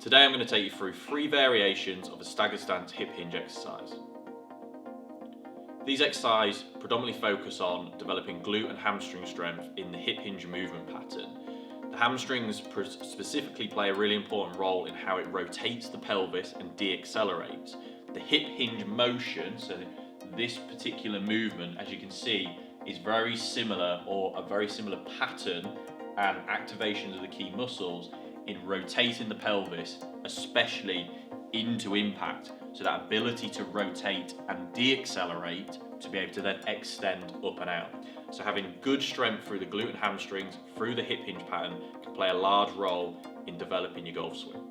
Today I'm going to take you through 3 variations of a staggered stance hip hinge exercise. These exercises predominantly focus on developing glute and hamstring strength in the hip hinge movement pattern. The hamstrings specifically play a really important role in how it rotates the pelvis and de-accelerates. The hip hinge motion, so this particular movement, as you can see, is very similar, or a very similar pattern and activations of the key muscles in rotating the pelvis, especially into impact. So that ability to rotate and de-accelerate to be able to then extend up and out. So having good strength through the glute and hamstrings, through the hip hinge pattern, can play a large role in developing your golf swing.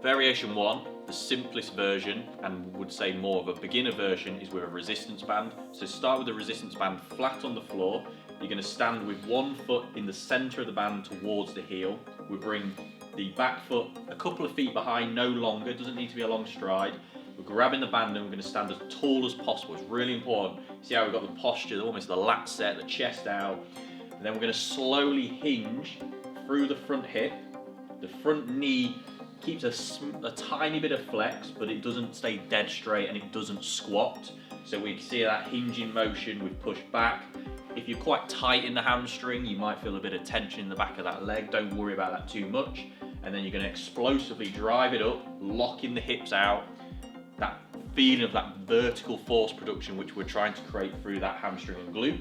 Variation 1, the simplest version, and would say more of a beginner version, is with a resistance band. So start with the resistance band flat on the floor. You're going to stand with one foot in the center of the band towards the heel. We bring the back foot a couple of feet behind, no longer, doesn't need to be a long stride. We're grabbing the band and we're going to stand as tall as possible. It's really important. See how we've got the posture, almost the lat set, the chest out. And then we're going to slowly hinge through the front hip. The front knee keeps a tiny bit of flex, but it doesn't stay dead straight and it doesn't squat. So we see that hinging motion, we've pushed back. If you're quite tight in the hamstring, you might feel a bit of tension in the back of that leg. Don't worry about that too much. And then you're going to explosively drive it up, locking the hips out. That feeling of that vertical force production, which we're trying to create through that hamstring and glute.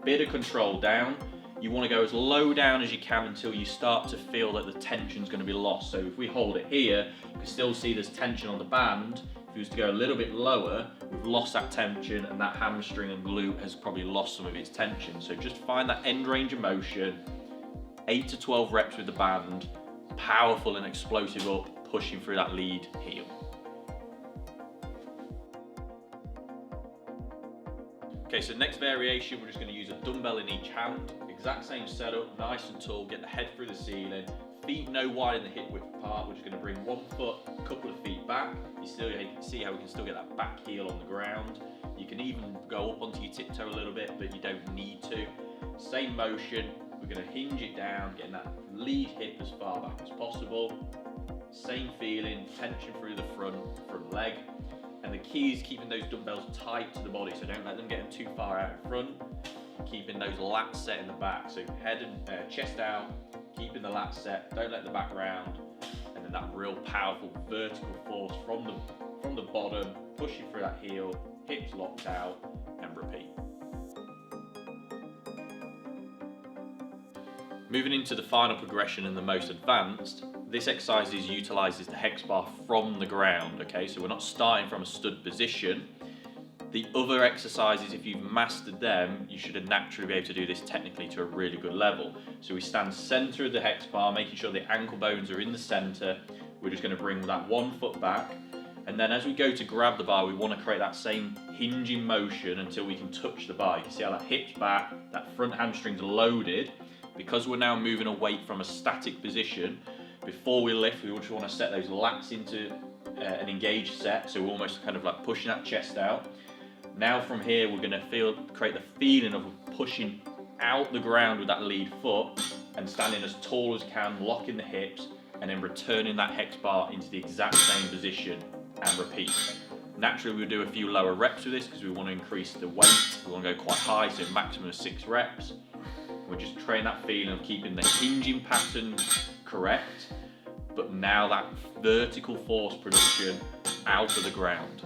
Bit of control down. You want to go as low down as you can until you start to feel that the tension's going to be lost. So if we hold it here, you can still see there's tension on the band. If you was to go a little bit lower, we've lost that tension, and that hamstring and glute has probably lost some of its tension. So just find that end range of motion, 8 to 12 reps with the band, powerful and explosive up, pushing through that lead heel. Okay, so next variation, we're just going to use a dumbbell in each hand. Exact same setup, nice and tall, get the head through the ceiling. Feet no wider than the hip width apart. We're just going to bring one foot a couple of feet back. You can see how we can still get that back heel on the ground. You can even go up onto your tiptoe a little bit, but you don't need to. Same motion, we're going to hinge it down, getting that lead hip as far back as possible. Same feeling, tension through the front leg. And the key is keeping those dumbbells tight to the body, so don't let them get too far out in front. Keeping those lats set in the back, so head and chest out, keeping the lats set, don't let the back round, and then that real powerful vertical force from the bottom, pushing through that heel, hips locked out, and repeat. Moving into the final progression and the most advanced, this exercise utilizes the hex bar from the ground, okay? So we're not starting from a stud position. The other exercises, if you've mastered them, you should naturally be able to do this technically to a really good level. So we stand center of the hex bar, making sure the ankle bones are in the center. We're just going to bring that one foot back. And then as we go to grab the bar, we want to create that same hinging motion until we can touch the bar. You can see how that hip's back, that front hamstring's loaded. Because we're now moving a weight from a static position, before we lift, we just want to set those lats into an engaged set. So we're almost kind of like pushing that chest out. Now from here, we're going to create the feeling of pushing out the ground with that lead foot and standing as tall as can, locking the hips, and then returning that hex bar into the exact same position and repeat. Naturally, we'll do a few lower reps with this because we want to increase the weight. We want to go quite high, so maximum of 6 reps. We're just training that feeling of keeping the hinging pattern correct, but now that vertical force production out of the ground.